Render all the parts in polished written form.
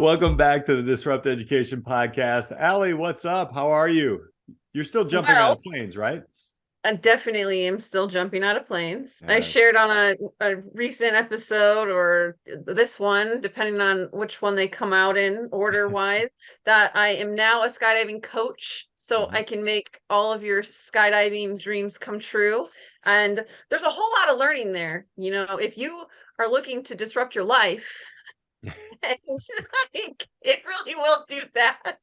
Welcome back to the Disrupt Education Podcast. Allie, what's up? How are you? You're still jumping out Well, of planes, right? I definitely am still jumping out of planes. I Yes. shared on a recent episode or this one, depending on which one they come out in order wise, that I am now a skydiving coach. So Mhm. I can make all of your skydiving dreams come true. And there's a whole lot of learning there. If you are looking to disrupt your life, and it really will do that.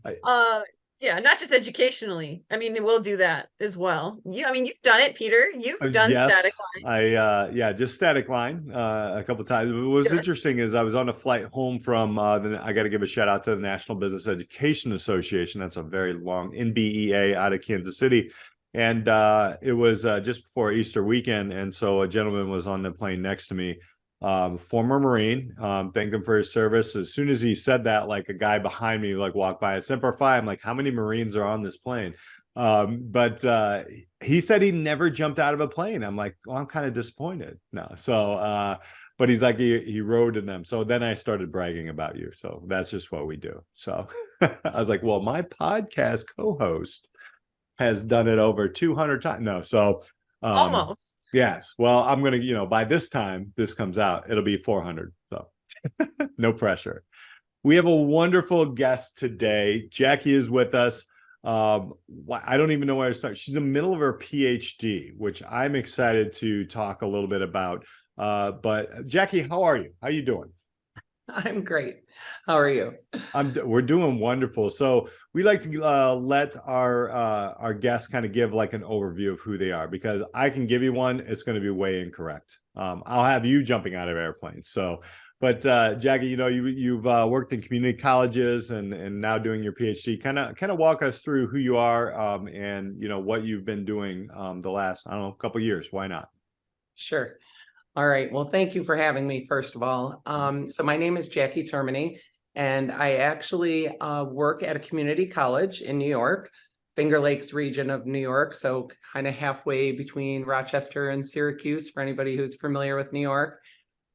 I, Uh, yeah, not just educationally. I mean, we'll do that as well. You've done it, Peter. You've done yes, static yeah, just static line a couple times. What was line. interesting is I was on a flight home from I got to give a shout out to the National Business Education Association. That's a very long NBEA out of Kansas City. And it was just before Easter weekend. And so a gentleman was on the plane next to me, former Marine, thanked him for his service. As soon as he said that, like a guy behind me like walked by, Semper Fi. I'm like, how many Marines are on this plane? But he said he never jumped out of a plane. I'm like, well, I'm kind of disappointed. No. So, but he's like, he rode in them. So then I started bragging about you. So that's just what we do. So I was like, well, my podcast co-host has done it over 200 times. No. So, Almost. yes. Well, I'm going to, by this time this comes out, it'll be 400. So no pressure. We have a wonderful guest today. Jackie is with us. I don't even know where to start. She's in the middle of her PhD, which I'm excited to talk a little bit about. But Jackie, how are you? How you doing? I'm great. How are you? We're doing wonderful. So we like to let our guests kind of give like an overview of who they are, because I can give you one, it's going to be way incorrect. I'll have you jumping out of airplanes. So, but Jackie, you've worked in community colleges and now doing your PhD. Kind of walk us through who you are, and what you've been doing the last, I don't know, couple years. Why not? Sure. All right. Well, thank you for having me, first of all. So my name is Jackie Tiermini, and I actually work at a community college in New York, Finger Lakes region of New York. So kind of halfway between Rochester and Syracuse, for anybody who's familiar with New York.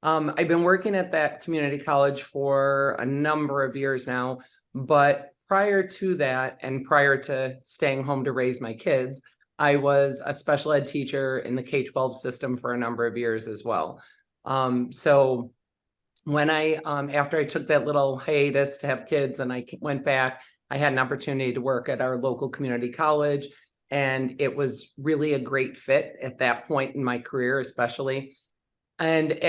I've been working at that community college for a number of years now, but prior to that, and prior to staying home to raise my kids, I was a special ed teacher in the K-12 system for a number of years as well. So when after I took that little hiatus to have kids and I went back, I had an opportunity to work at our local community college, and it was really a great fit at that point in my career, especially. And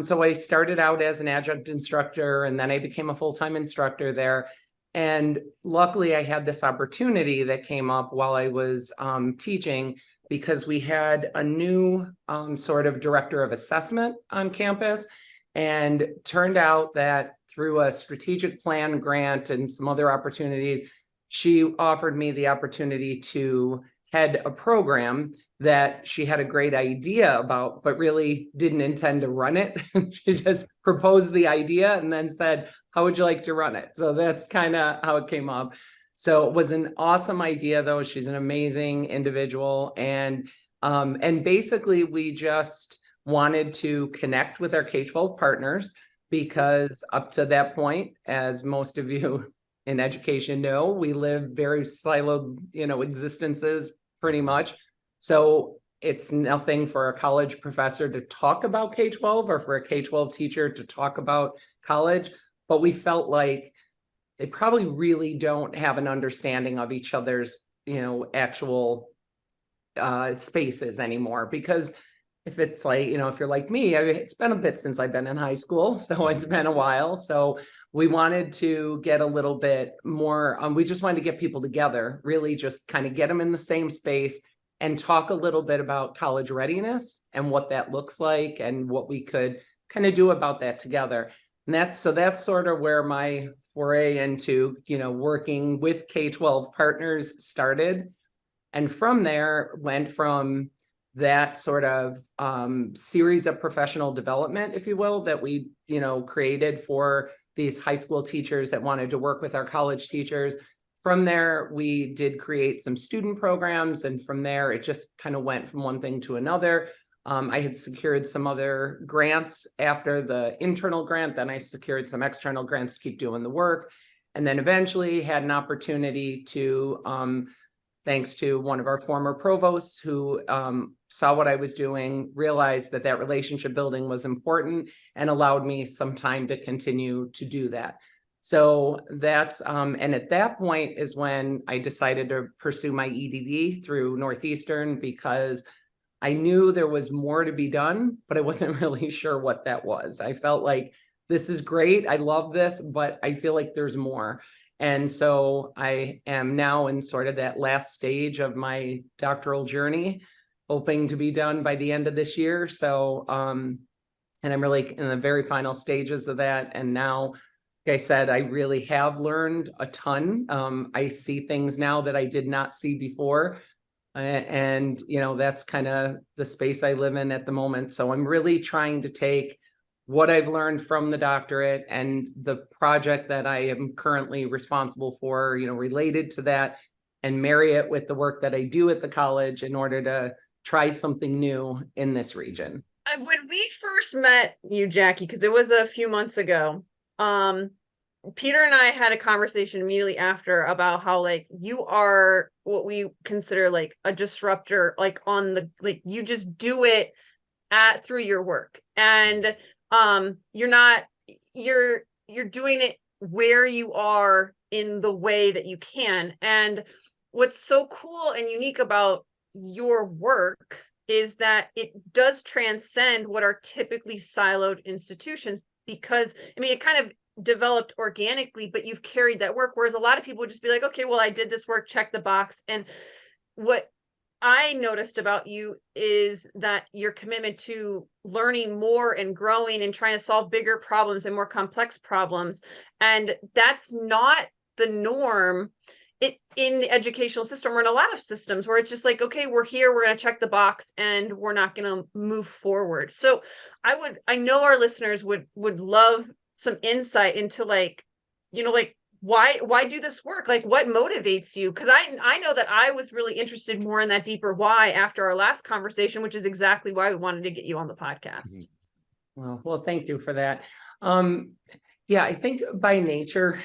so I started out as an adjunct instructor, and then I became a full-time instructor there. And luckily, I had this opportunity that came up while I was teaching, because we had a new sort of director of assessment on campus. And turned out that through a strategic plan grant and some other opportunities, she offered me the opportunity to head a program that she had a great idea about, but really didn't intend to run it. She just proposed the idea and then said, how would you like to run it? So that's kind of how it came up. So it was an awesome idea, though. She's an amazing individual. And basically we just wanted to connect with our K-12 partners, because up to that point, as most of you in education know, we live very siloed, existences pretty much. So it's nothing for a college professor to talk about K-12 or for a K-12 teacher to talk about college. But we felt like they probably really don't have an understanding of each other's, actual spaces anymore. Because if it's like, if you're like me, it's been a bit since I've been in high school, so it's been a while. So we wanted to get a little bit more, we just wanted to get people together, really just kind of get them in the same space and talk a little bit about college readiness and what that looks like and what we could kind of do about that together. And that's sort of where my foray into, working with K-12 partners started. And from there went from that sort of series of professional development, if you will, that we, created for these high school teachers that wanted to work with our college teachers. From there, we did create some student programs. And from there, it just kind of went from one thing to another. I had secured some other grants after the internal grant, then I secured some external grants to keep doing the work. And then eventually had an opportunity to, thanks to one of our former provosts who saw what I was doing, realized that that relationship building was important and allowed me some time to continue to do that. So that's, and at that point is when I decided to pursue my EDD through Northeastern, because I knew there was more to be done, but I wasn't really sure what that was. I felt like this is great. I love this, but I feel like there's more. And so I am now in sort of that last stage of my doctoral journey, hoping to be done by the end of this year. So, and I'm really in the very final stages of that. And now, like I said, I really have learned a ton. I see things now that I did not see before. And, you know, that's kind of the space I live in at the moment. So I'm really trying to take what I've learned from the doctorate and the project that I am currently responsible for, you know, related to that, and marry it with the work that I do at the college in order to try something new in this region. When we first met you, Jackie, because it was a few months ago, Peter and I had a conversation immediately after about how, like, you are what we consider like a disruptor, like on the, like, you just do it through your work. And you're doing it where you are in the way that you can. And what's so cool and unique about your work is that it does transcend what are typically siloed institutions, because I mean, it kind of developed organically, but you've carried that work, whereas a lot of people would just be like, okay, well, I did this work, check the box. And what I noticed about you is that your commitment to learning more and growing and trying to solve bigger problems and more complex problems. And that's not the norm in the educational system, or in a lot of systems, where it's just like, okay, we're here, we're going to check the box and we're not going to move forward. So I know our listeners would love some insight into, like, you know, like, why do this work? Like, what motivates you? Because I know that I was really interested more in that deeper why after our last conversation, which is exactly why we wanted to get you on the podcast. Well, thank you for that. Yeah, I think by nature,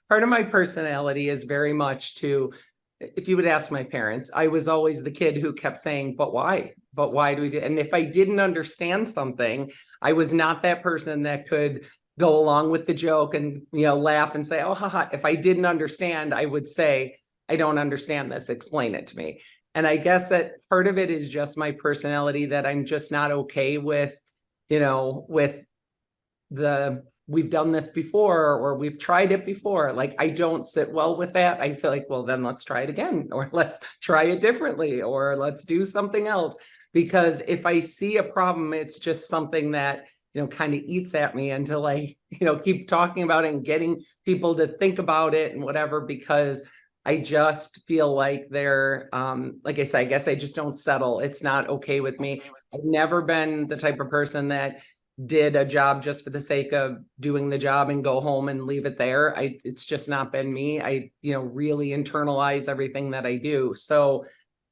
part of my personality is very much to, if you would ask my parents, I was always the kid who kept saying, but why? But why do we do? And if I didn't understand something, I was not that person that could go along with the joke and, you know, laugh and say, oh, haha. If I didn't understand, I would say, I don't understand this, explain it to me. And I guess that part of it is just my personality, that I'm just not okay with, you know, with we've done this before, or we've tried it before. Like, I don't sit well with that. I feel like, well, then let's try it again, or let's try it differently, or let's do something else. Because if I see a problem, it's just something that, you know, kind of eats at me until I, you know, keep talking about it and getting people to think about it and whatever, because I just feel like they're, like I said, I guess I just don't settle. It's not okay with me. I've never been the type of person that did a job just for the sake of doing the job and go home and leave it there. It's just not been me. I, you know, really internalize everything that I do. So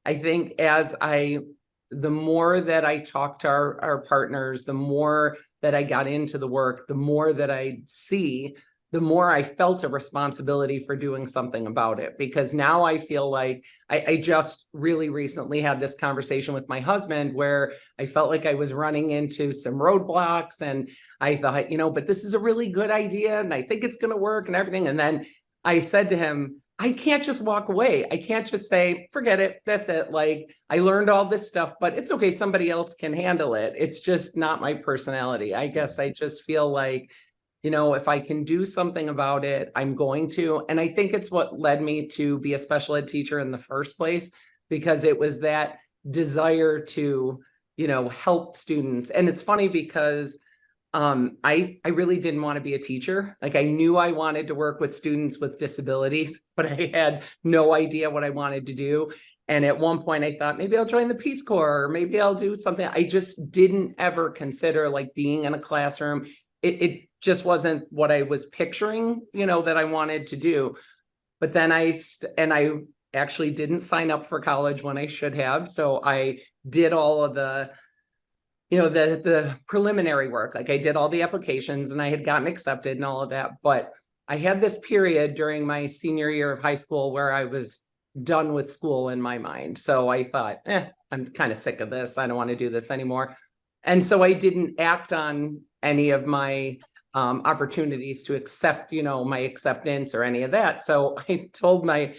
I think the more that I talked to our partners, the more that I got into the work, the more that I see, the more I felt a responsibility for doing something about it. Because now I feel like I just really recently had this conversation with my husband where I felt like I was running into some roadblocks, and I thought, you know, but this is a really good idea and I think it's going to work and everything. And then I said to him, I can't just walk away. I can't just say, forget it. That's it. Like, I learned all this stuff, but it's okay. Somebody else can handle it. It's just not my personality. I guess I just feel like, you know, if I can do something about it, I'm going to. And I think it's what led me to be a special ed teacher in the first place, because it was that desire to, you know, help students. And it's funny because I really didn't want to be a teacher. Like, I knew I wanted to work with students with disabilities, but I had no idea what I wanted to do. And at one point I thought, maybe I'll join the Peace Corps, or maybe I'll do something. I just didn't ever consider like being in a classroom. It just wasn't what I was picturing, you know, that I wanted to do. But then I actually didn't sign up for college when I should have. So I did all of the the preliminary work. Like I did all the applications and I had gotten accepted and all of that. But I had this period during my senior year of high school where I was done with school in my mind. So I thought, I'm kind of sick of this. I don't want to do this anymore. And so I didn't act on any of my opportunities to accept, my acceptance or any of that. So I told my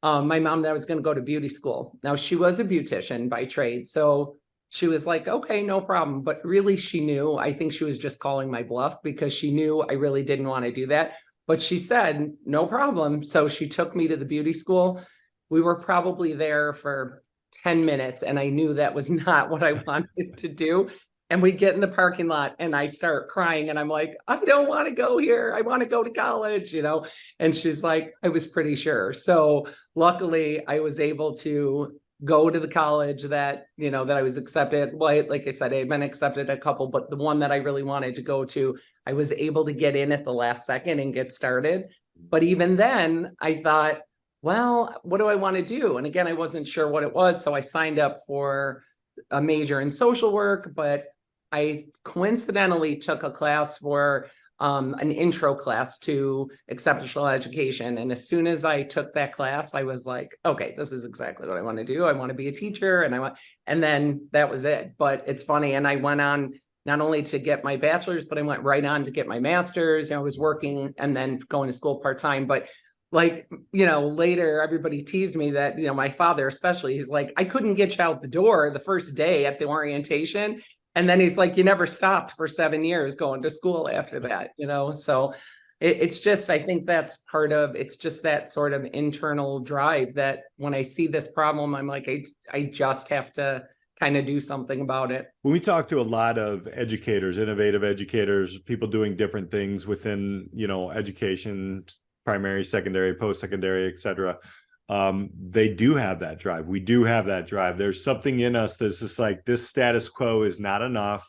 mom that I was going to go to beauty school. Now she was a beautician by trade. So she was like, okay, no problem. But really she knew, I think she was just calling my bluff because she knew I really didn't want to do that. But she said, no problem. So she took me to the beauty school. We were probably there for 10 minutes and I knew that was not what I wanted to do. And we get in the parking lot and I start crying and I'm like, I don't want to go here. I want to go to college, And she's like, I was pretty sure. So luckily I was able to go to the college that, that I was accepted. Well, like I said, I had been accepted a couple, but the one that I really wanted to go to, I was able to get in at the last second and get started. But even then I thought, well, what do I want to do? And again, I wasn't sure what it was. So I signed up for a major in social work, but I coincidentally took a class for an intro class to exceptional education. And as soon as I took that class, I was like, okay, this is exactly what I want to do. I want to be a teacher and then that was it. But it's funny. And I went on not only to get my bachelor's, but I went right on to get my master's. I was working and then going to school part-time, but later everybody teased me that, my father, especially, he's like, I couldn't get you out the door the first day at the orientation. And then he's like, you never stopped for 7 years going to school after that, So it's just, I think that's it's just that sort of internal drive that when I see this problem, I'm like, I just have to kind of do something about it. When we talk to a lot of educators, innovative educators, people doing different things within, education, primary, secondary, post-secondary, et cetera, they do have that drive. We do have that drive. There's something in us that's just like, this status quo is not enough.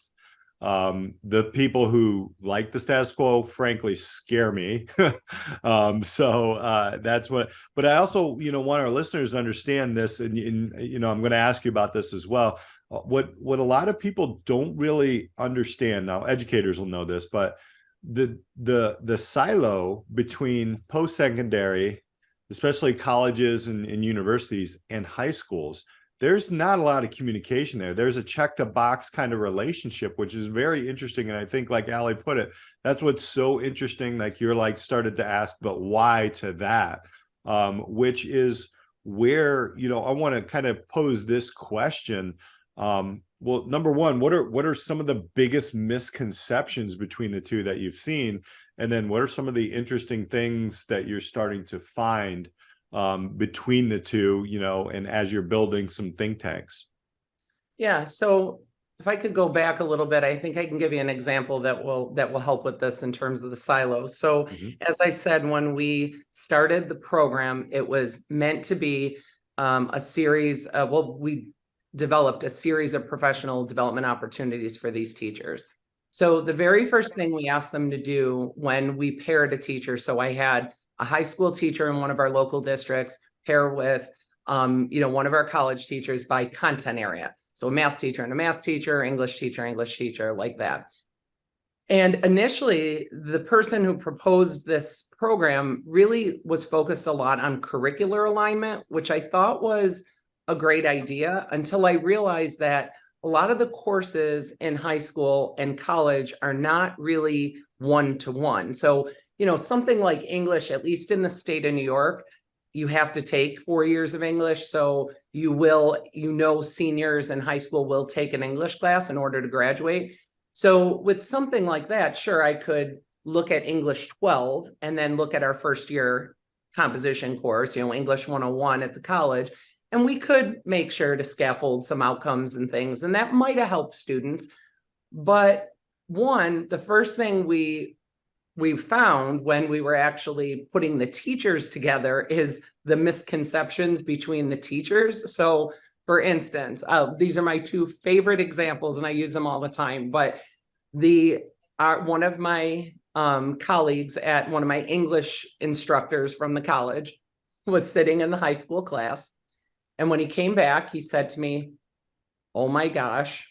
The people who like the status quo, frankly, scare me. So that's what, but I also, want our listeners to understand this, and I'm going to ask you about this as well. What a lot of people don't really understand, now educators will know this, but the silo between post-secondary, especially colleges and universities, and high schools, there's not a lot of communication there. There's a check the box kind of relationship, which is very interesting. And I think, like Ali put it, that's what's so interesting. Like you're like started to ask, but why to that? Which is where, I want to kind of pose this question. Well, number one, what are some of the biggest misconceptions between the two that you've seen? And then what are some of the interesting things that you're starting to find between the two, and as you're building some think tanks? Yeah. So if I could go back a little bit, I think I can give you an example that will help with this in terms of the silos. So as I said, when we started the program, it was meant to be a series of, we developed a series of professional development opportunities for these teachers. So the very first thing we asked them to do when we paired a teacher, so I had a high school teacher in one of our local districts pair with, one of our college teachers by content area. So a math teacher and a math teacher, English teacher, like that. And initially, the person who proposed this program really was focused a lot on curricular alignment, which I thought was a great idea until I realized that a lot of the courses in high school and college are not really one-to-one. So, something like English, at least in the state of New York, you have to take 4 years of English. So you will, seniors in high school will take an English class in order to graduate. So with something like that, sure, I could look at English 12 and then look at our first year composition course, English 101 at the college. And we could make sure to scaffold some outcomes and things, and that might have helped students. But the first thing we found when we were actually putting the teachers together is the misconceptions between the teachers. So for instance, these are my two favorite examples and I use them all the time, but one of my colleagues at one of my English instructors from the college was sitting in the high school class. And when he came back, he said to me, oh my gosh,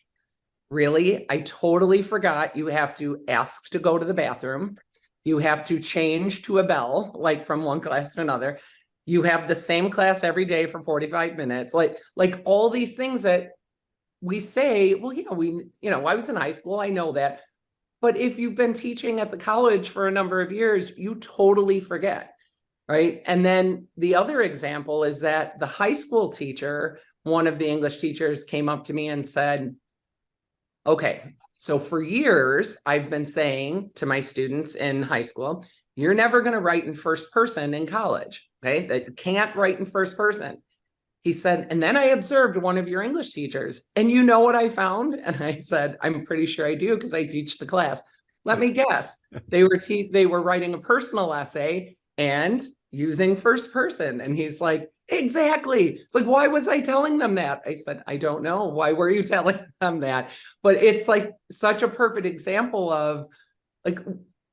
really? I totally forgot. You have to ask to go to the bathroom. You have to change to a bell, like from one class to another. You have the same class every day for 45 minutes. Like all these things that we say, well, I was in high school, I know that. But if you've been teaching at the college for a number of years, you totally forget, right? And then the other example is that the high school teacher, one of the English teachers, came up to me and said, okay, so for years, I've been saying to my students in high school, you're never going to write in first person in college, okay? That you can't write in first person. He said, and then I observed one of your English teachers, and you know what I found? And I said, I'm pretty sure I do because I teach the class. Let me guess. They were writing a personal essay and using first person. And he's like, exactly. It's like, why was I telling them that? I said, I don't know. Why were you telling them that? But it's like such a perfect example of like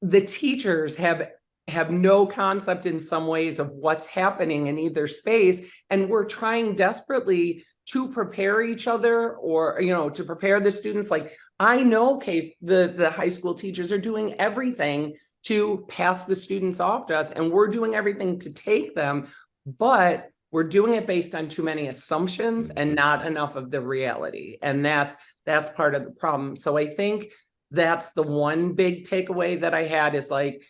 the teachers have no concept in some ways of what's happening in either space. And we're trying desperately to prepare each other or, to prepare the students. Like I know, Kate, the high school teachers are doing everything to pass the students off to us, and we're doing everything to take them, but we're doing it based on too many assumptions and not enough of the reality. And that's part of the problem. So I think that's the one big takeaway that I had is like,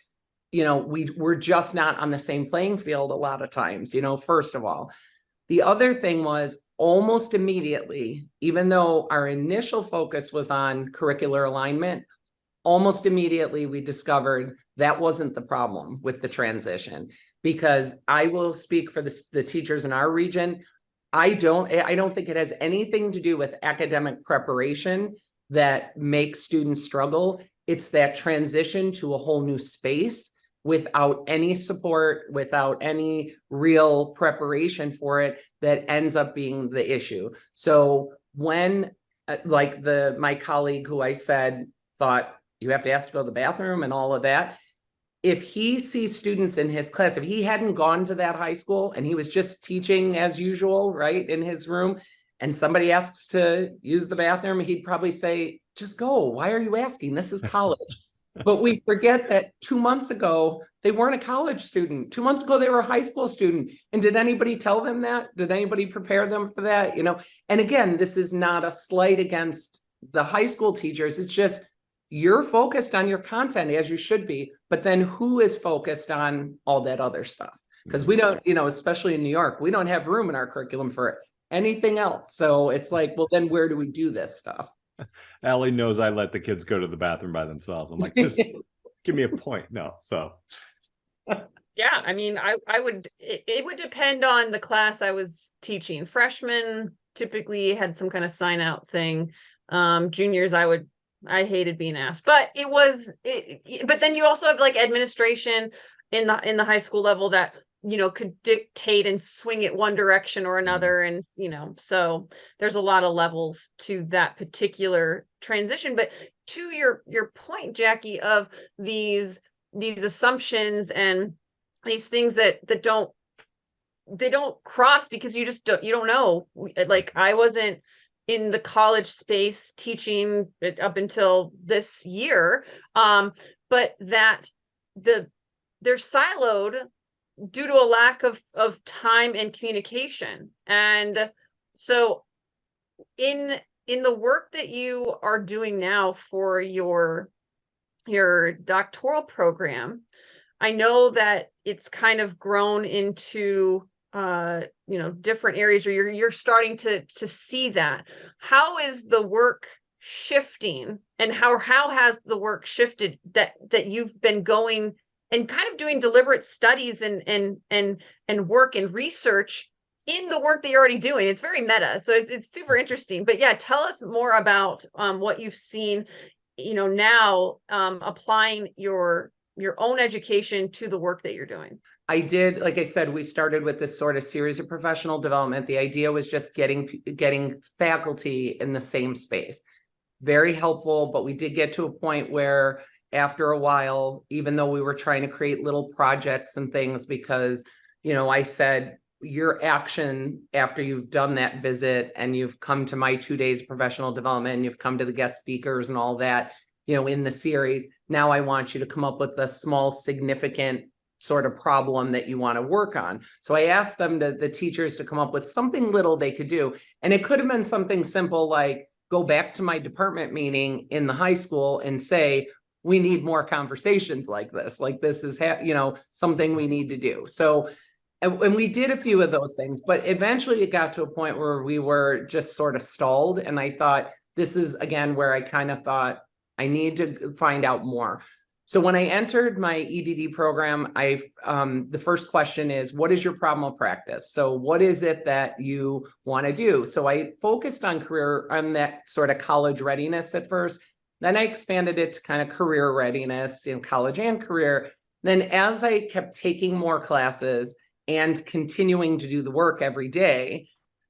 we're just not on the same playing field a lot of times, first of all. The other thing was almost immediately, even though our initial focus was on curricular alignment, almost immediately we discovered that wasn't the problem with the transition, because I will speak for the teachers in our region. I don't think it has anything to do with academic preparation that makes students struggle. It's that transition to a whole new space without any support, without any real preparation for it, that ends up being the issue. So when my colleague who I said thought you have to ask to go to the bathroom and all of that, if he sees students in his class, if he hadn't gone to that high school and he was just teaching as usual, right, in his room, and somebody asks to use the bathroom, he'd probably say, just go. Why are you asking? This is college. But we forget that 2 months ago, they weren't a college student. 2 months ago, they were a high school student. And did anybody tell them that? Did anybody prepare them for that? And again, this is not a slight against the high school teachers. It's just, you're focused on your content as you should be, but then who is focused on all that other stuff? Because we don't, especially in New York, we don't have room in our curriculum for anything else. So it's like, well, then where do we do this stuff? Allie knows I let the kids go to the bathroom by themselves. I'm like, just give me a point. No. So. Yeah. I mean, it would depend on the class I was teaching. Freshmen typically had some kind of sign out thing. Juniors, I hated being asked, but but then you also have like administration in the high school level that, could dictate and swing it one direction or another. And, so there's a lot of levels to that particular transition. But to your point, Jackie, of these assumptions and these things that don't cross because you don't know. Like I wasn't in the college space teaching up until this year, but that they're siloed due to a lack of time and communication. And so in the work that you are doing now for your doctoral program, I know that it's kind of grown into different areas, or you're starting to see that. How is the work shifting, and how has the work shifted that you've been going and kind of doing deliberate studies and work and research in the work that you're already doing? It's very meta, so it's super interesting. But yeah, tell us more about what you've seen, now applying your own education to the work that you're doing. I did, like I said, we started with this sort of series of professional development. The idea was just getting faculty in the same space. Very helpful, but we did get to a point where after a while, even though we were trying to create little projects and things, because, I said, your action after you've done that visit and you've come to my 2 days of professional development and you've come to the guest speakers and all that, in the series. Now I want you to come up with a small, significant sort of problem that you want to work on. So I asked them, the teachers, to come up with something little they could do. And it could have been something simple like go back to my department meeting in the high school and say, we need more conversations like this. Like this is, something we need to do. So, and we did a few of those things, but eventually it got to a point where we were just sort of stalled. And I thought, this is again where I kind of thought I need to find out more. So when I entered my EDD program, the first question is, what is your problem of practice? So what is it that you want to do? So I focused on that sort of college readiness at first. Then I expanded it to kind of career readiness in college and career. Then as I kept taking more classes and continuing to do the work every day,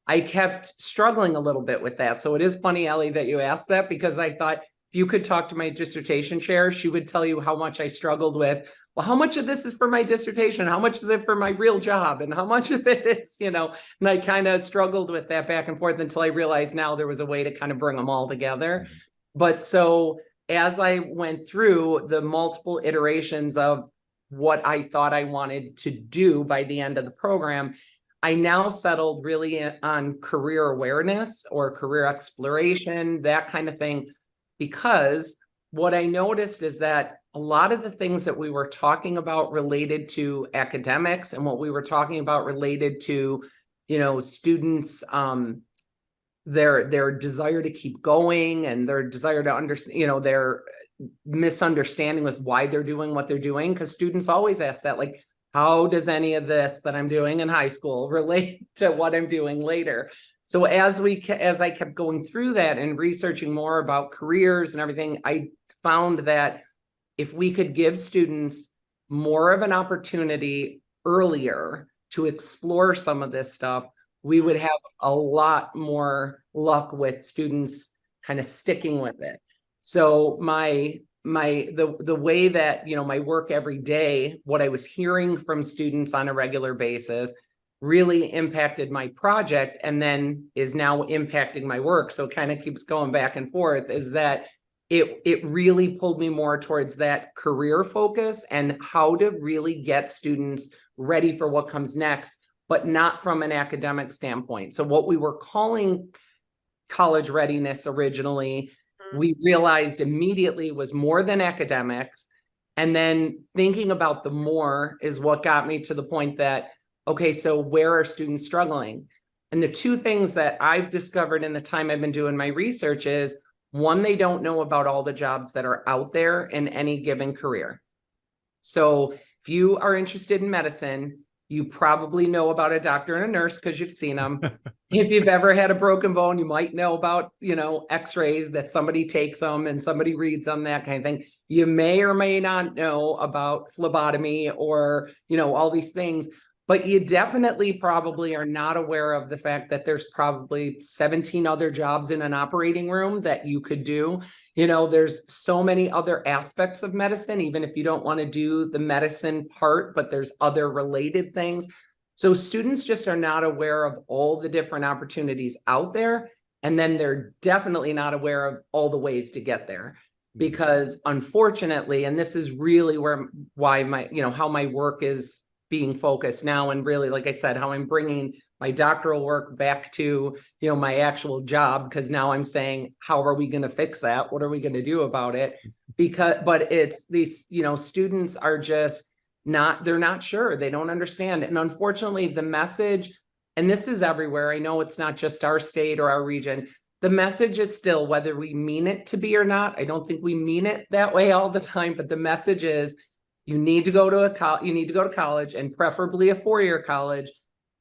I kept struggling a little bit with that. So it is funny, Ellie, that you asked that, because I thought if you could talk to my dissertation chair, she would tell you how much I struggled with, well, how much of this is for my dissertation? How much is it for my real job? And how much of it is, and I kind of struggled with that back and forth until I realized now there was a way to kind of bring them all together. But so as I went through the multiple iterations of what I thought I wanted to do by the end of the program, I now settled really on career awareness or career exploration, that kind of thing, because what I noticed is that a lot of the things that we were talking about related to academics and what we were talking about related to, students, their desire to keep going and their desire to understand, their misunderstanding with why they're doing what they're doing. Because students always ask that, like, how does any of this that I'm doing in high school relate to what I'm doing later? So as I kept going through that and researching more about careers and everything, I found that if we could give students more of an opportunity earlier to explore some of this stuff, we would have a lot more luck with students kind of sticking with it. So the way that, my work every day, what I was hearing from students on a regular basis really impacted my project and then is now impacting my work. So it kind of keeps going back and forth, is that it really pulled me more towards that career focus and how to really get students ready for what comes next, but not from an academic standpoint. So what we were calling college readiness originally, we realized immediately was more than academics. And then thinking about the more is what got me to the point that, okay, so where are students struggling? And the two things that I've discovered in the time I've been doing my research is, one, they don't know about all the jobs that are out there in any given career. So if you are interested in medicine, you probably know about a doctor and a nurse because you've seen them. If you've ever had a broken bone, you might know about, x-rays that somebody takes them and somebody reads them, that kind of thing. You may or may not know about phlebotomy or, all these things, but you definitely probably are not aware of the fact that there's probably 17 other jobs in an operating room that you could do. There's so many other aspects of medicine, even if you don't want to do the medicine part, but there's other related things. So students just are not aware of all the different opportunities out there. And then they're definitely not aware of all the ways to get there. Because unfortunately, and this is really why how my work is being focused now, and really, like I said, how I'm bringing my doctoral work back to, my actual job, because now I'm saying, how are we going to fix that? What are we going to do about it? But it's these, students are just they're not sure. They don't understand. And unfortunately, the message, and this is everywhere, I know it's not just our state or our region, the message is still, whether we mean it to be or not, I don't think we mean it that way all the time, but the message is, you need to go to college, and preferably a 4-year college,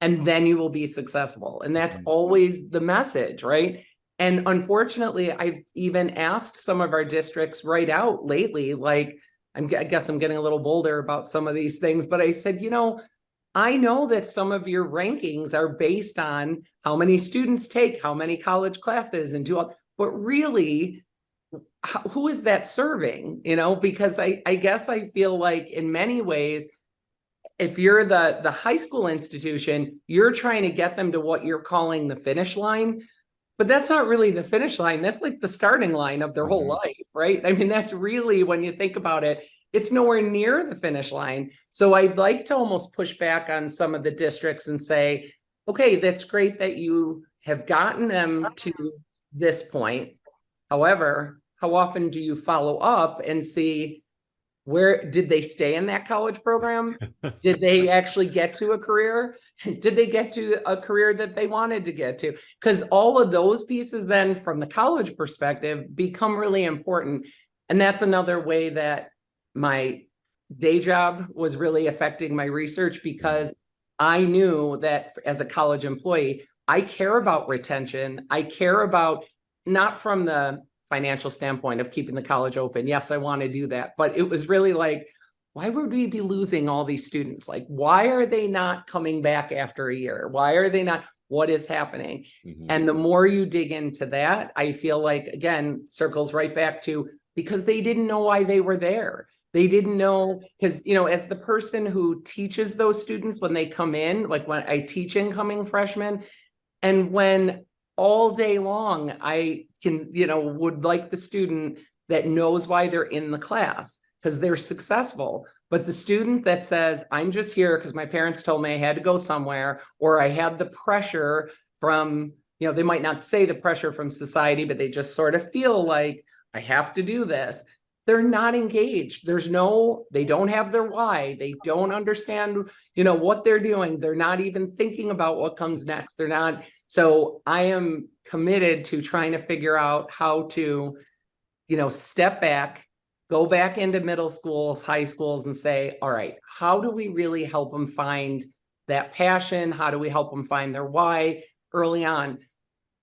and then you will be successful. And that's always the message, right? And unfortunately, I've even asked some of our districts right out lately, like, I guess I'm getting a little bolder about some of these things, but I said, I know that some of your rankings are based on how many students take how many college classes and do all, but really, who is that serving? Because I guess I feel like in many ways, if you're the high school institution, you're trying to get them to what you're calling the finish line. But that's not really the finish line. That's like the starting line of their whole life, right? I mean, that's really, when you think about it, it's nowhere near the finish line. So I'd like to almost push back on some of the districts and say, okay, that's great that you have gotten them to this point. However, how often do you follow up and see, where did they stay in that college program? Did they actually get to a career? Did they get to a career that they wanted to get to? Because all of those pieces then from the college perspective become really important. And that's another way that my day job was really affecting my research, because I knew that as a college employee, I care about retention. I care about, not from the financial standpoint of keeping the college open. Yes, I want to do that. But it was really like, why would we be losing all these students? Like, why are they not coming back after a year? Why are they not? What is happening? And the more you dig into that, I feel like, again, circles right back to, because they didn't know why they were there. They didn't know, because, you know, as the person who teaches those students when they come in, like when I teach incoming freshmen, and when all day long, I can, you know, would like the student that knows why they're in the class because they're successful. But the student that says, I'm just here because my parents told me I had to go somewhere, or I had the pressure from, you know, they might not say the pressure from society, but they just sort of feel like I have to do this. They're not engaged. They don't have their why. They don't understand, you know, what they're doing. They're not even thinking about what comes next. They're not. So I am committed to trying to figure out how to, you know, step back, go back into middle schools, high schools, and say, all right, how do we really help them find that passion? How do we help them find their why early on?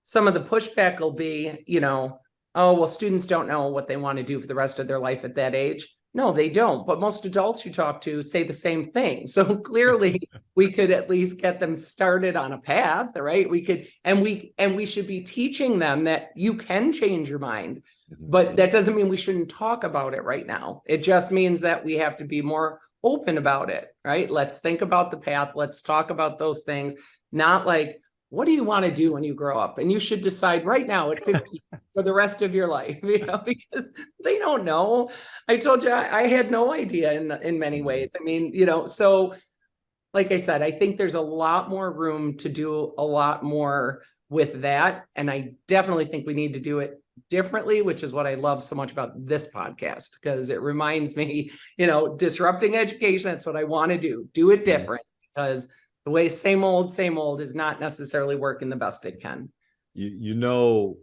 Some of the pushback will be, you know, oh, well, students don't know what they want to do for the rest of their life at that age. No, they don't. But most adults you talk to say the same thing. So clearly we could at least get them started on a path, right? We could, and we should be teaching them that you can change your mind. But that doesn't mean we shouldn't talk about it right now. It just means that we have to be more open about it, right? Let's think about the path. Let's talk about those things, not like, what do you want to do when you grow up? And you should decide right now at 15 for the rest of your life, you know, because they don't know. I told you, I had no idea in many ways. I mean, you know, so like I said, I think there's a lot more room to do a lot more with that. And I definitely think we need to do it differently, which is what I love so much about this podcast, because it reminds me, you know, disrupting education. That's what I want to do it different, because the way same old is not necessarily working the best it can. You know,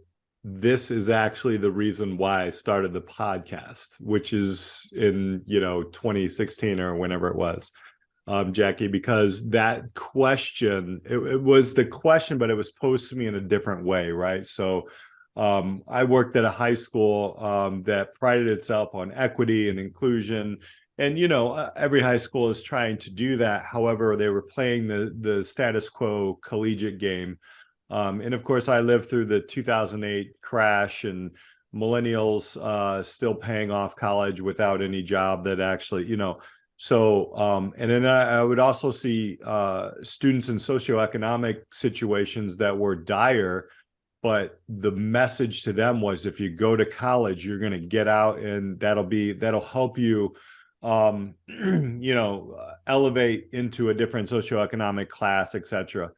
this is actually the reason why I started the podcast, which is in, you know, 2016 or whenever it was, Jackie, because that question, it was the question, but it was posed to me in a different way, right? So I worked at a high school that prided itself on equity and inclusion. And, you know, every high school is trying to do that. However, they were playing the status quo collegiate game. And of course, I lived through the 2008 crash and millennials still paying off college without any job that actually, you know. So, and then I would also see students in socioeconomic situations that were dire, but the message to them was, if you go to college, you're going to get out and that'll help you you know, elevate into a different socioeconomic class, etc.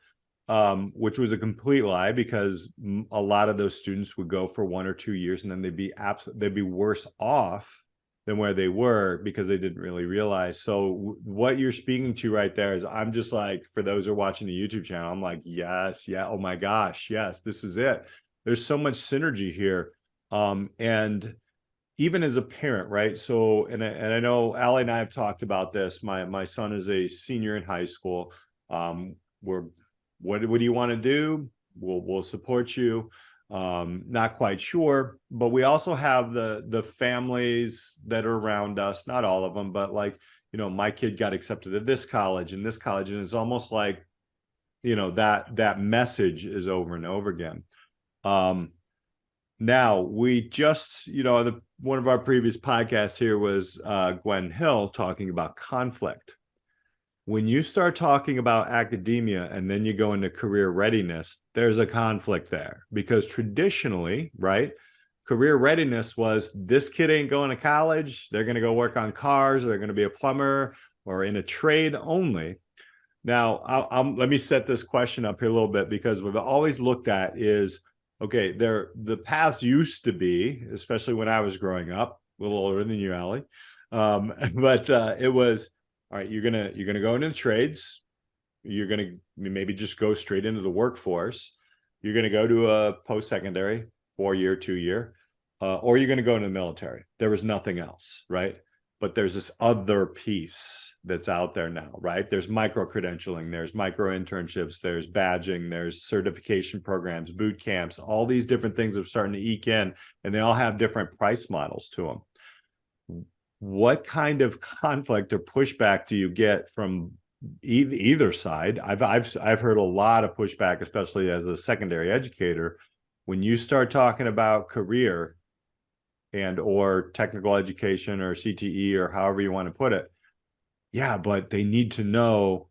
Which was a complete lie, because a lot of those students would go for 1 or 2 years and then they'd be worse off than where they were, because they didn't really realize. So what you're speaking to right there is, I'm just like, for those who are watching the YouTube channel, I'm like, yes, yeah, oh my gosh, yes, this is it. There's so much synergy here. And even as a parent, right? So, and I know Allie and I have talked about this. My son is a senior in high school. What do you want to do? We'll support you. Not quite sure, but we also have the families that are around us. Not all of them, but like, you know, my kid got accepted at this college and this college, and it's almost like, you know, that message is over and over again. Now, we just, you know, one of our previous podcasts here was Gwen Hill talking about conflict. When you start talking about academia and then you go into career readiness, there's a conflict there, because traditionally, right, career readiness was this kid ain't going to college. They're going to go work on cars, or they're going to be a plumber or in a trade only. Now, let me set this question up here a little bit, because we've always looked at is, okay, the paths used to be, especially when I was growing up, a little older than you, Allie, but it was, all right, you're gonna go into the trades, you're gonna maybe just go straight into the workforce, you're gonna go to a post-secondary 4-year, 2-year, or you're gonna go into the military. There was nothing else, right? But there's this other piece that's out there now, right? There's micro-credentialing, there's micro-internships, there's badging, there's certification programs, boot camps, all these different things are starting to eke in, and they all have different price models to them. What kind of conflict or pushback do you get from either side? I've heard a lot of pushback, especially as a secondary educator, when you start talking about career and or technical education or CTE or however you want to put it. Yeah, but they need to know,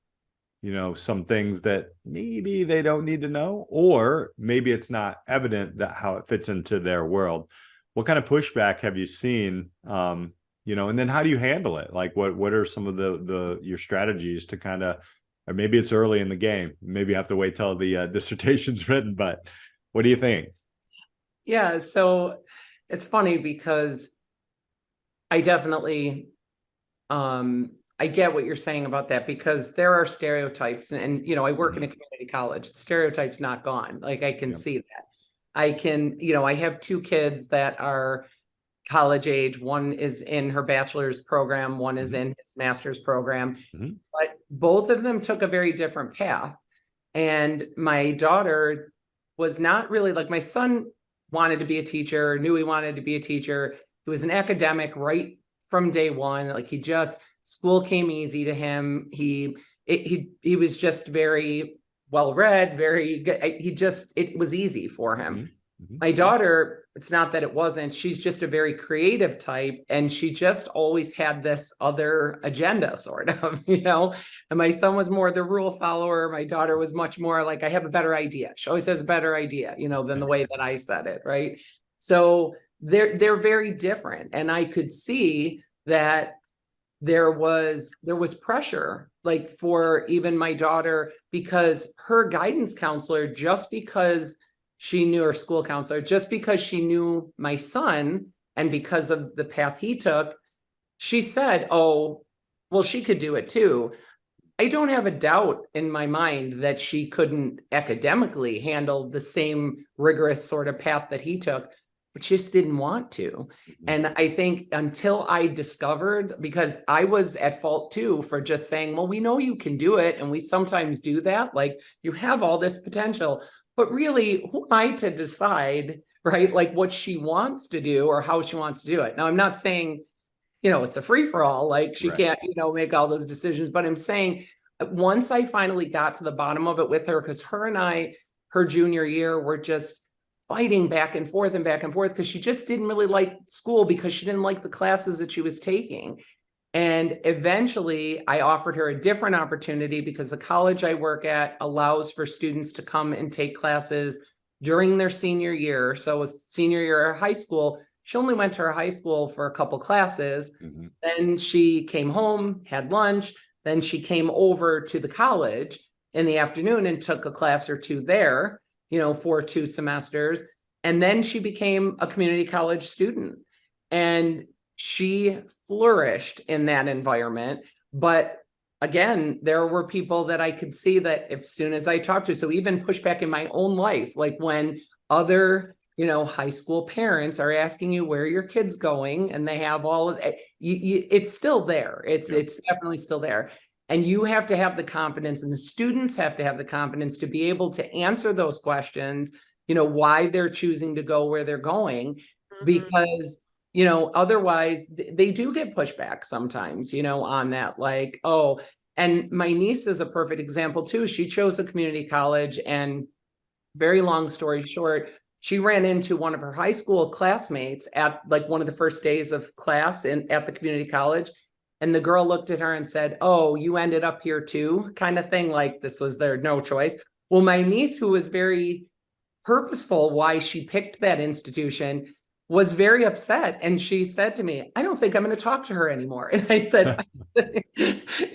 some things that maybe they don't need to know, or maybe it's not evident that how it fits into their world. What kind of pushback have you seen? And then how do you handle it? Like what are some of your strategies to kind of, or maybe it's early in the game, maybe you have to wait till the dissertation's written, but what do you think? Yeah, so it's funny because I definitely I get what you're saying about that, because there are stereotypes, and I work in a community college. The stereotype's not gone. Like, I can see that. I can, I have 2 kids that are college age. One is in her bachelor's program, one is in his master's program, but both of them took a very different path. And my daughter was not really, like, my son wanted to be a teacher, knew he wanted to be a teacher. He was an academic right from day one. Like, school came easy to him. He was just very well read, very good. It was easy for him. My daughter, it's not that it wasn't, she's just a very creative type, and she just always had this other agenda, sort of, and my son was more the rule follower. My daughter was much more like, I have a better idea. She always has a better idea, than the way that I said it. Right. So they're very different. And I could see that there was pressure, like, for even my daughter, because her guidance counselor, just because she knew, her school counselor, just because she knew my son and because of the path he took, she said, oh, well, she could do it too. I don't have a doubt in my mind that she couldn't academically handle the same rigorous sort of path that he took, but she just didn't want to. And I think until I discovered, because I was at fault too for just saying, well, we know you can do it. And we sometimes do that. Like, you have all this potential, but really, who am I to decide, right? Like, what she wants to do or how she wants to do it. Now, I'm not saying, it's a free for all, like, she can't, make all those decisions, but I'm saying, once I finally got to the bottom of it with her, because her and I, her junior year, were just fighting back and forth, because she just didn't really like school, because she didn't like the classes that she was taking. And eventually I offered her a different opportunity, because the college I work at allows for students to come and take classes during their senior year. So with senior year of high school, she only went to her high school for a couple classes. Then she came home, had lunch. Then she came over to the college in the afternoon and took a class or 2 there, for 2 semesters. And then she became a community college student. And she flourished in that environment. But again, there were people that I could see that as soon as I talked to, so even pushback in my own life, like when other, high school parents are asking you where your kid's going, and they have all of it, it's still there. It's definitely still there. And you have to have the confidence, and the students have to have the confidence to be able to answer those questions, why they're choosing to go where they're going, because otherwise they do get pushback sometimes, on that, like, oh, and my niece is a perfect example too. She chose a community college, and very long story short, she ran into one of her high school classmates at, like, one of the first days of class at the community college. And the girl looked at her and said, "Oh, you ended up here too," kind of thing. Like this was their no choice. Well, my niece, who was very purposeful why she picked that institution, was very upset. And she said to me, "I don't think I'm going to talk to her anymore." And I said,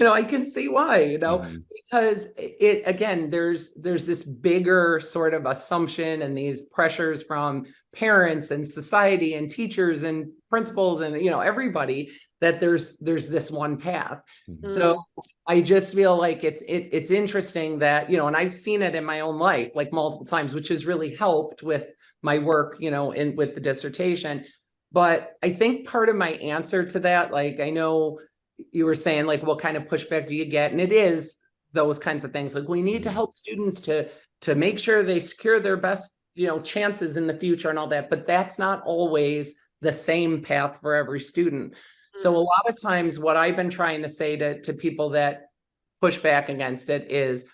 I can see why, Mhm. because it, again, there's this bigger sort of assumption and these pressures from parents and society and teachers and principals and, everybody, that there's this one path. Mhm. So I just feel like it's interesting that, and I've seen it in my own life, like multiple times, which has really helped with my work, with the dissertation. But I think part of my answer to that, like, I know you were saying, like, what kind of pushback do you get? And it is those kinds of things. Like, we need to help students to make sure they secure their best, chances in the future and all that. But that's not always the same path for every student. So a lot of times what I've been trying to say to people that push back against it is,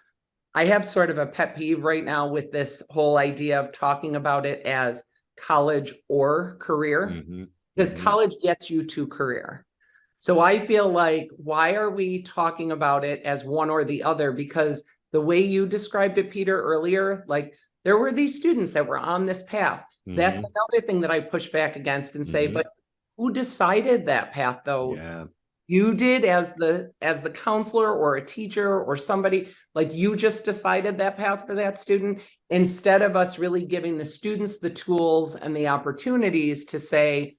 I have sort of a pet peeve right now with this whole idea of talking about it as college or career, Mhm. because Mhm. college gets you to career. So I feel like, why are we talking about it as one or the other? Because the way you described it, Peter, earlier, like, there were these students that were on this path. That's Mhm. another thing that I push back against and say, Mhm. but who decided that path though? Yeah. You did, as the counselor or a teacher or somebody, like, you just decided that path for that student, instead of us really giving the students the tools and the opportunities to say,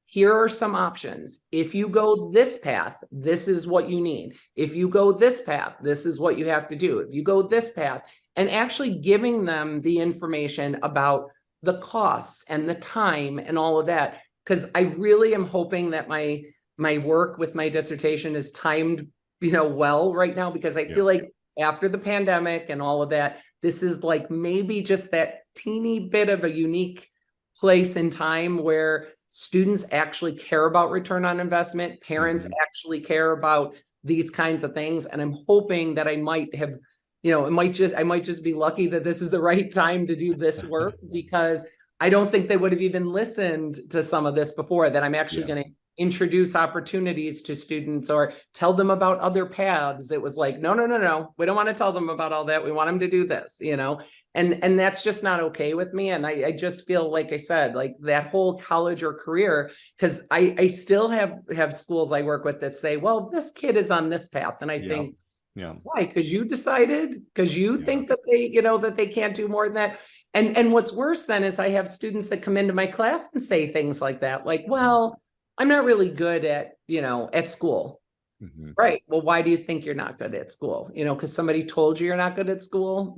here are some options. If you go this path, this is what you need. If you go this path, this is what you have to do. If you go this path, and actually giving them the information about the costs and the time and all of that. Because I really am hoping that my work with my dissertation is timed, well right now, because I feel like after the pandemic and all of that, this is like maybe just that teeny bit of a unique place in time where students actually care about return on investment, parents actually care about these kinds of things. And I'm hoping that I might have, I might just be lucky that this is the right time to do this work, because I don't think they would have even listened to some of this before, that I'm actually Yeah. going to introduce opportunities to students or tell them about other paths. It was like, no, we don't want to tell them about all that. We want them to do this, and that's just not okay with me. And I just feel, like I said, like that whole college or career, because I still have schools I work with that say, well, this kid is on this path. And I Yeah. think, Yeah. why? Because you decided, because you Yeah. think that they can't do more than that. And what's worse then is I have students that come into my class and say things like that, like, well, I'm not really good at school. Mhm. Right. Well, why do you think you're not good at school? Because somebody told you you're not good at school,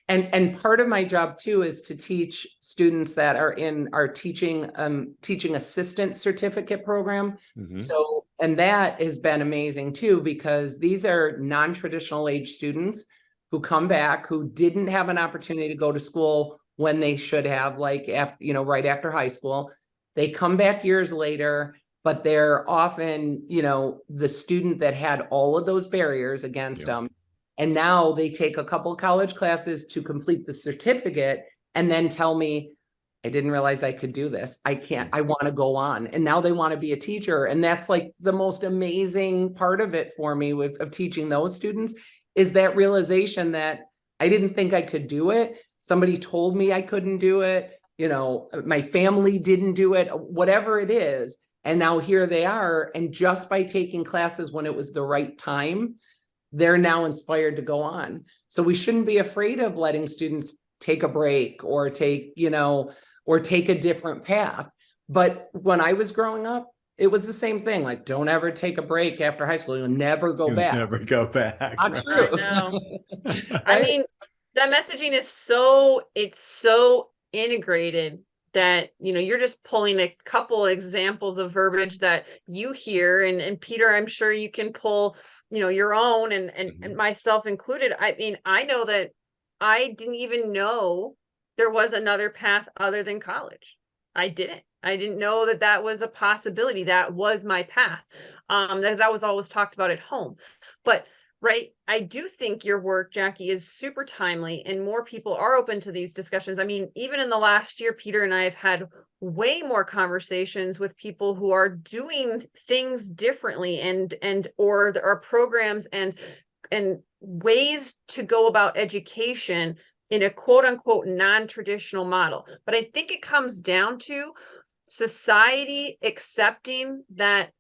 and part of my job too is to teach students that are in our teaching assistant certificate program. Mhm. So, and that has been amazing too, because these are non-traditional age students who come back, who didn't have an opportunity to go to school when they should have, like, after, right after high school. They come back years later, but they're often, the student that had all of those barriers against Yeah. them. And now they take a couple college classes to complete the certificate and then tell me, I didn't realize I could do this. I can't, I want to go on. And now they want to be a teacher. And that's like the most amazing part of it for me of teaching those students, is that realization that I didn't think I could do it. Somebody told me I couldn't do it. My family didn't do it, whatever it is. And now here they are. And just by taking classes when it was the right time, they're now inspired to go on. So we shouldn't be afraid of letting students take a break or take a different path. But when I was growing up, it was the same thing. Like, don't ever take a break after high school. You'll never go You'll back. never go back. Not Right. true. I know. I Right? mean, that messaging is it's so integrated that, you're just pulling a couple examples of verbiage that you hear. And Peter, I'm sure you can pull, your own and myself included. I mean, I know that I didn't even know there was another path other than college. I didn't know that that was a possibility. That was my path. Because that was always talked about at home. But right? I do think your work, Jackie, is super timely and more people are open to these discussions. I mean, even in the last year, Peter and I have had way more conversations with people who are doing things differently or there are programs and ways to go about education in a quote unquote non-traditional model. But I think it comes down to society accepting that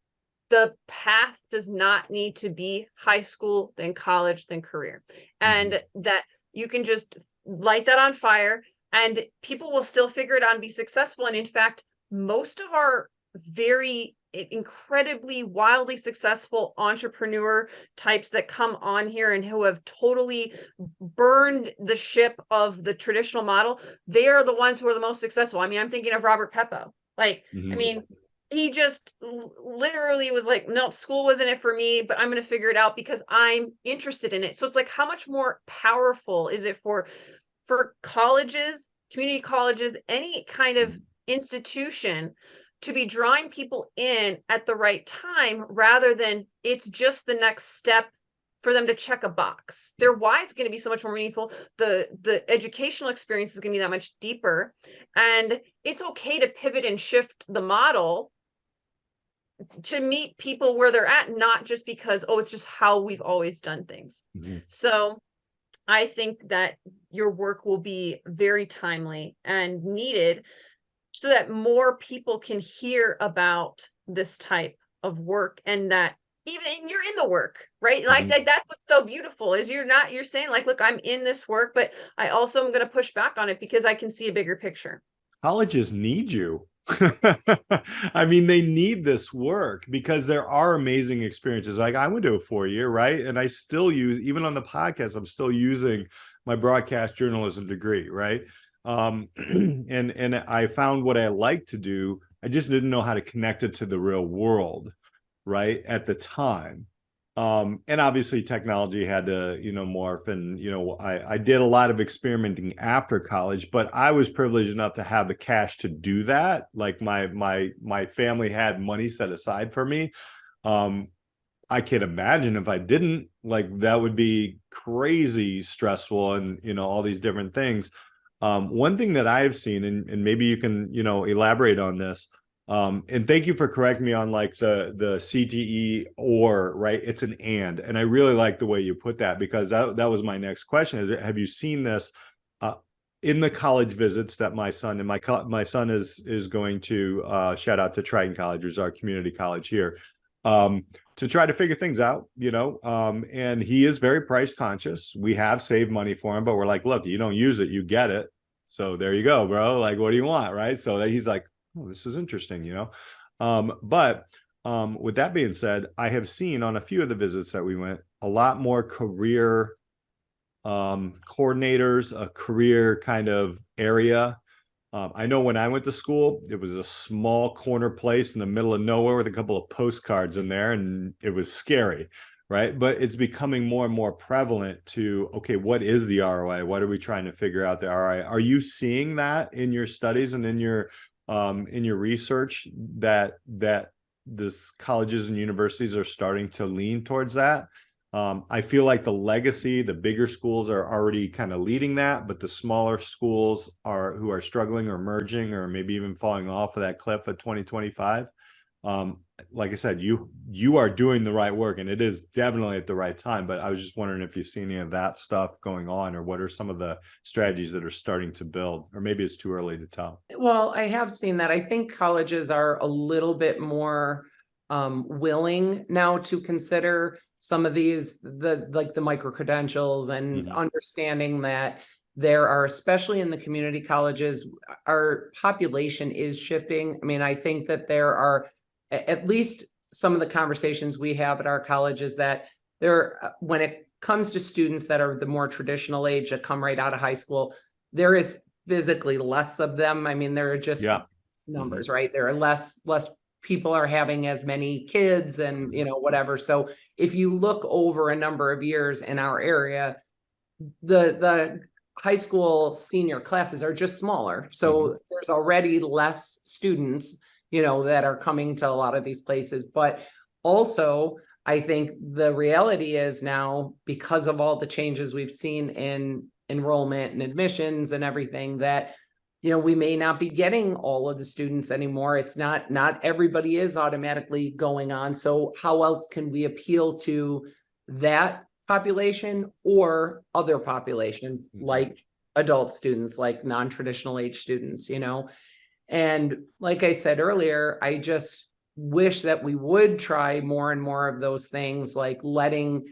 the path does not need to be high school, then college, then career. And that you can just light that on fire and people will still figure it out and be successful. And in fact, most of our very incredibly wildly successful entrepreneur types that come on here and who have totally burned the ship of the traditional model, they are the ones who are the most successful. I mean, I'm thinking of Robert Peppo. Like, I mean, he just literally was like, no, school wasn't it for me, but I'm going to figure it out because I'm interested in it. So it's like, how much more powerful is it for colleges, community colleges, any kind of institution to be drawing people in at the right time rather than it's just the next step for them to check a box? Their why is going to be so much more meaningful. The educational experience is going to be that much deeper. And it's okay to pivot and shift the model to meet people where they're at, not just because, oh, it's just how we've always done things. So I think that your work will be very timely and needed so that more people can hear about this type of work, and that even you're in the work, right? Like that's what's so beautiful is you're saying like, look, I'm in this work, but I also am going to push back on it because I can see a bigger picture. Colleges need you. I mean, they need this work because there are amazing experiences. Like I went to a 4-year, right? And I still use, even on the podcast, I'm still using my broadcast journalism degree, right? And I found what I like to do. I just didn't know how to connect it to the real world, right? At the time. And obviously technology had to, morph, and, I did a lot of experimenting after college, but I was privileged enough to have the cash to do that. Like my family had money set aside for me. I can't imagine if I didn't, like, that would be crazy stressful and, all these different things. One thing that I've seen, and maybe you can, elaborate on this, and thank you for correcting me on like the CTE or, right? It's an and I really like the way you put that, because that was my next question. Have you seen this in the college visits that my son and my son is going to shout out to Triton College, which is our community college here, to try to figure things out, and he is very price conscious. We have saved money for him, but we're like, look, you don't use it, you get it. So there you go, bro. Like, what do you want? Right. So he's like, oh, this is interesting, but with that being said, I have seen on a few of the visits that we went, a lot more career coordinators, a career kind of area. I know when I went to school, it was a small corner place in the middle of nowhere with a couple of postcards in there, and it was scary, right? But it's becoming more and more prevalent to, okay, what is the ROI? What are we trying to figure out the ROI? Are you seeing that in your studies and in your research that this colleges and universities are starting to lean towards that? I feel like the legacy, the bigger schools are already kind of leading that, but the smaller schools who are struggling or merging or maybe even falling off of that cliff of 2025. Like I said, you are doing the right work, and it is definitely at the right time. But I was just wondering if you've seen any of that stuff going on, or what are some of the strategies that are starting to build, or maybe it's too early to tell. Well, I have seen that. I think colleges are a little bit more willing now to consider some of these, the micro credentials, and understanding that there are, especially in the community colleges, our population is shifting. I mean, I think that there are, at least some of the conversations we have at our colleges, that when it comes to students that are the more traditional age that come right out of high school, there is physically less of them. I mean, there are just numbers, right? There are less people are having as many kids and, whatever. So if you look over a number of years in our area, the high school senior classes are just smaller. So there's already less students, that are coming to a lot of these places. But also I think the reality is now, because of all the changes we've seen in enrollment and admissions and everything, that, we may not be getting all of the students anymore. It's not everybody is automatically going on. So how else can we appeal to that population or other populations, like adult students, like non-traditional age students, And like I said earlier, I just wish that we would try more and more of those things, like letting,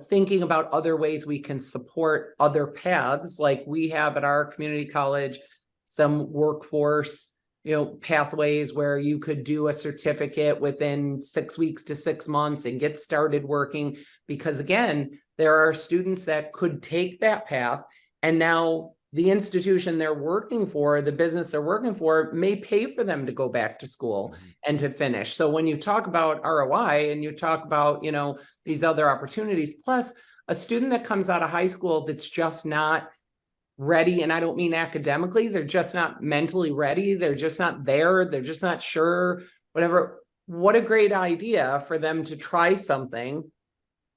thinking about other ways we can support other paths. Like we have at our community college, some workforce, pathways where you could do a certificate within 6 weeks to 6 months and get started working. Because again, there are students that could take that path, and now the institution they're working for, the business they're working for, may pay for them to go back to school and to finish. So when you talk about ROI and you talk about, these other opportunities, plus a student that comes out of high school that's just not ready, and I don't mean academically, they're just not mentally ready, they're just not there, they're just not sure, whatever. What a great idea for them to try something,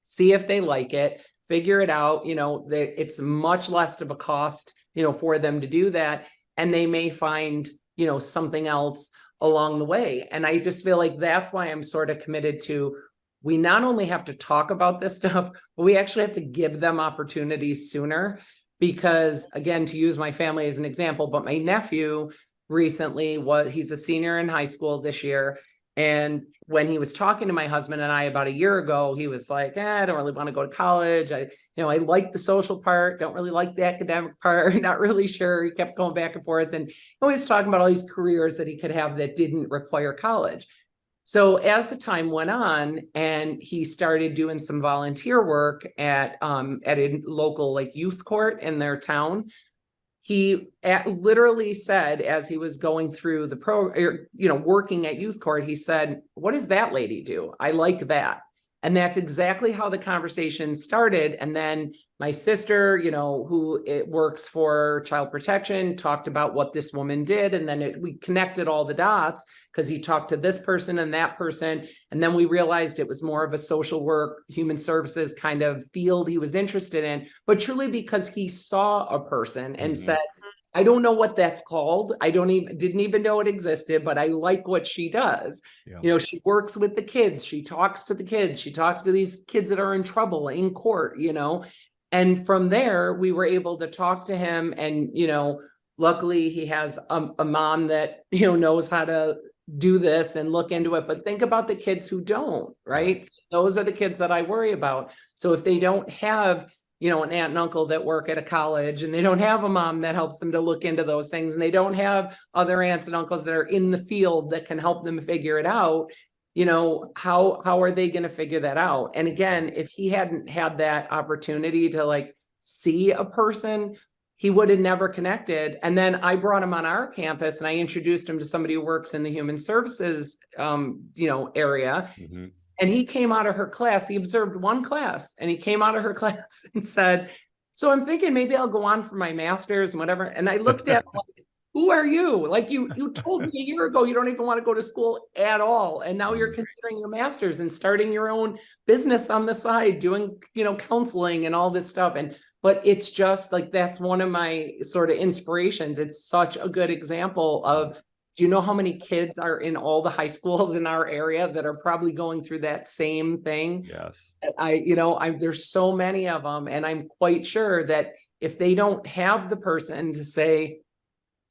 see if they like it, figure it out. It's much less of a cost, for them to do that. And they may find, something else along the way. And I just feel like that's why I'm sort of committed to, we not only have to talk about this stuff, but we actually have to give them opportunities sooner. Because again, to use my family as an example, but my nephew recently he's a senior in high school this year. And when he was talking to my husband and I about a year ago, he was like, I don't really want to go to college. I like the social part, don't really like the academic part, not really sure. He kept going back and forth and always talking about all these careers that he could have that didn't require college. So as the time went on and he started doing some volunteer work at a local youth court in their town, he literally said, as he was going through the working at youth court, he said, "What does that lady do? I liked that." And that's exactly how the conversation started. And then my sister, who works for child protection, talked about what this woman did. And then we connected all the dots because he talked to this person and that person. And then we realized it was more of a social work, human services kind of field he was interested in, but truly because he saw a person and said, I don't know what that's called. I didn't even know it existed, but I like what she does. Yeah. She works with the kids. She talks to the kids. She talks to these kids that are in trouble in court, And from there, we were able to talk to him. And, luckily he has a mom that, knows how to do this and look into it. But think about the kids who don't, right? Those are the kids that I worry about. So if they don't have an aunt and uncle that work at a college, and they don't have a mom that helps them to look into those things, and they don't have other aunts and uncles that are in the field that can help them figure it out, how are they going to figure that out? And again, if he hadn't had that opportunity to see a person, he would have never connected. And then I brought him on our campus and I introduced him to somebody who works in the human services, area. And he came out of her class, he observed one class, and he came out of her class and said, so I'm thinking maybe I'll go on for my master's and whatever. And I looked at him like, who are you? You told me a year ago you don't even want to go to school at all. And now you're considering your master's and starting your own business on the side, doing, counseling and all this stuff. But it's just that's one of my sort of inspirations. It's such a good example of, do you know how many kids are in all the high schools in our area that are probably going through that same thing? Yes. There's so many of them. And I'm quite sure that if they don't have the person to say,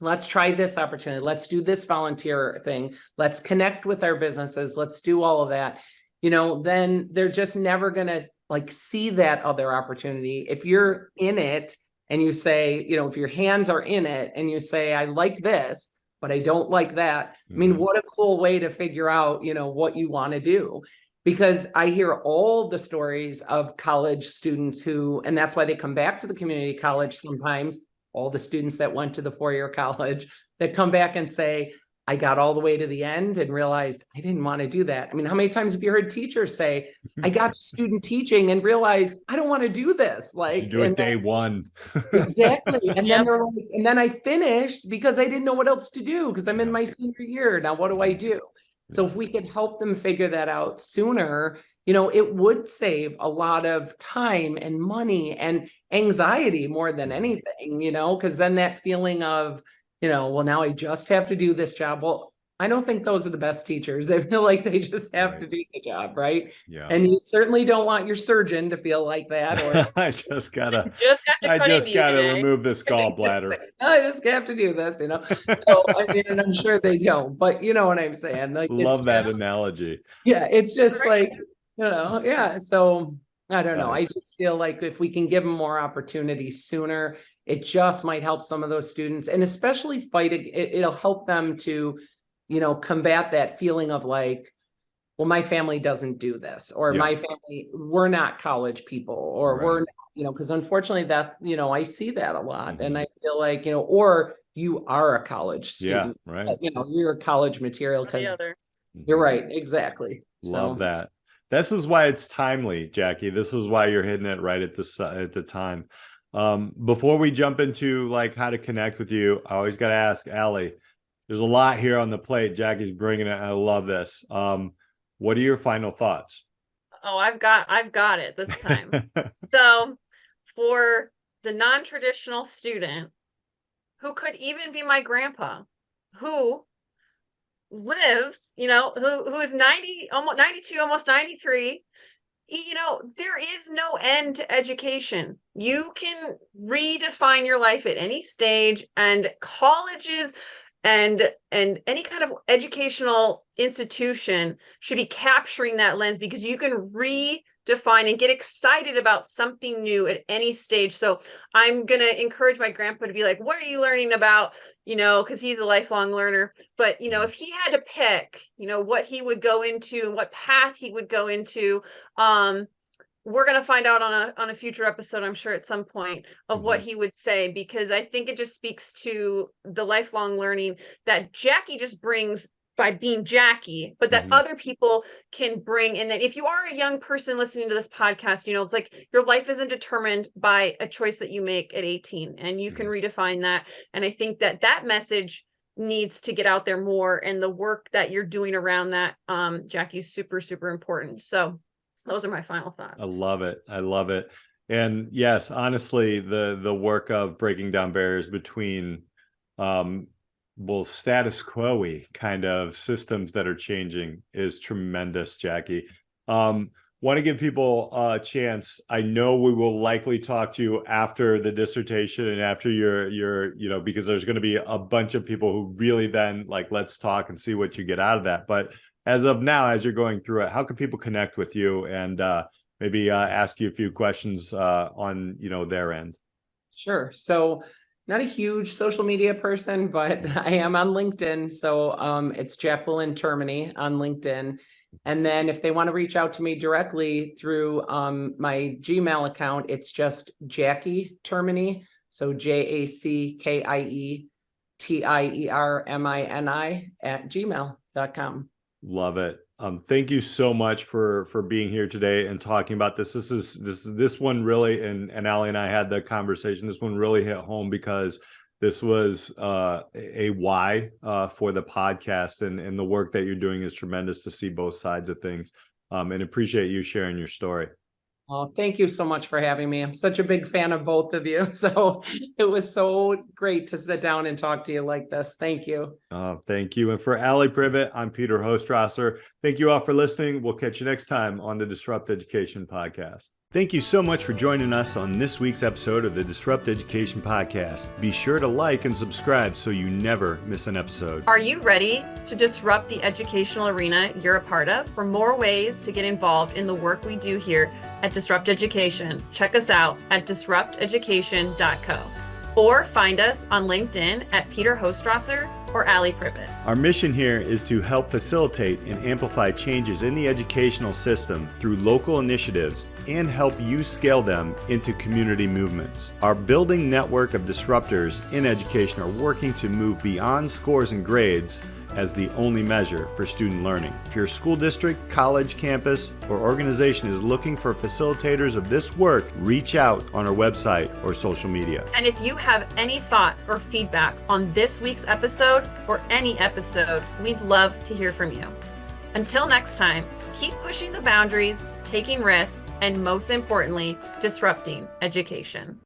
let's try this opportunity, let's do this volunteer thing, let's connect with our businesses, let's do all of that, then they're just never going to see that other opportunity. If you're in it and you say, if your hands are in it and you say, I like this, but I don't like that. I mean, what a cool way to figure out, what you want to do. Because I hear all the stories of college students and that's why they come back to the community college sometimes, all the students that went to the four-year college that come back and say, I got all the way to the end and realized I didn't want to do that. I mean, how many times have you heard teachers say, I got to student teaching and realized I don't want to do this. You do it day one. Exactly. And then they're like, and then I finished because I didn't know what else to do because I'm in my senior year. Now, what do I do? So if we could help them figure that out sooner, it would save a lot of time and money and anxiety more than anything, because then that feeling of, well, now I just have to do this job. Well, I don't think those are the best teachers. They feel like they just have to do the job, right? Yeah. And you certainly don't want your surgeon to feel like that. Or I just gotta today. remove this gallbladder. I just have to do this, So and I'm sure they don't, but you know what I'm saying. Like, Love that analogy. Yeah, it's just like, yeah. So I don't know. I Nice. just feel like if we can give them more opportunities sooner, it just might help some of those students, and especially it'll help them to, combat that feeling of like, well, my family doesn't do this, or my family, we're not college people, or we're not, because unfortunately that, I see that a lot. And I feel like, or you are a college student, right. You're college material, because you're right. Exactly. Love that. This is why it's timely, Jackie. This is why you're hitting it right at the time. Before we jump into like how to connect with you, I always got to ask Allie, there's a lot here on the plate. Jackie's bringing it. I love this. What are your final thoughts? Oh, I've got it this time. So for the non-traditional student, who could even be my grandpa, who lives, who is 90, almost 92, almost 93, there is no end to education. You can redefine your life at any stage, and colleges and any kind of educational institution should be capturing that lens, because you can redefine and get excited about something new at any stage. So I'm going to encourage my grandpa to be like, what are you learning about? Because he's a lifelong learner. But, if he had to pick, what he would go into and what path he would go into, we're going to find out on a future episode, I'm sure, at some point, of what he would say, because I think it just speaks to the lifelong learning that Jackie just brings by being Jackie, but that other people can bring. And that if you are a young person listening to this podcast, it's like your life isn't determined by a choice that you make at 18, and you can redefine that. And I think that message needs to get out there more, and the work that you're doing around that, Jackie, is super, super important. So those are my final thoughts. I love it. And yes, honestly, the work of breaking down barriers between status quo-y kind of systems that are changing is tremendous, Jackie. Want to give people a chance. I know we will likely talk to you after the dissertation and after your because there's going to be a bunch of people who really then like, let's talk and see what you get out of that. But as of now, as you're going through it, how can people connect with you and maybe ask you a few questions on their end? Sure. So not a huge social media person, but I am on LinkedIn. So it's Jacqueline Tiermini on LinkedIn. And then if they want to reach out to me directly through my Gmail account, it's just Jackie Tiermini. So JackieTiermini@gmail.com. Love it. Thank you so much for being here today and talking about this. This one really, and Allie and I had the conversation. This one really hit home because this was a why for the podcast, and the work that you're doing is tremendous to see both sides of things. And appreciate you sharing your story. Well, thank you so much for having me. I'm such a big fan of both of you. So it was so great to sit down and talk to you like this. Thank you. Thank you. And for Allie Privet, I'm Peter Hostrasser. Thank you all for listening. We'll catch you next time on the Disrupt Education Podcast. Thank you so much for joining us on this week's episode of the Disrupt Education Podcast. Be sure to like and subscribe so you never miss an episode. Are you ready to disrupt the educational arena you're a part of? For more ways to get involved in the work we do here at Disrupt Education, check us out at disrupteducation.co or find us on LinkedIn at Peter Hostrasser or Allie Privet. Our mission here is to help facilitate and amplify changes in the educational system through local initiatives and help you scale them into community movements. Our building network of disruptors in education are working to move beyond scores and grades as the only measure for student learning. If your school district, college, campus, or organization is looking for facilitators of this work, reach out on our website or social media. And if you have any thoughts or feedback on this week's episode or any episode, we'd love to hear from you. Until next time, keep pushing the boundaries taking risks, and most importantly, disrupting education.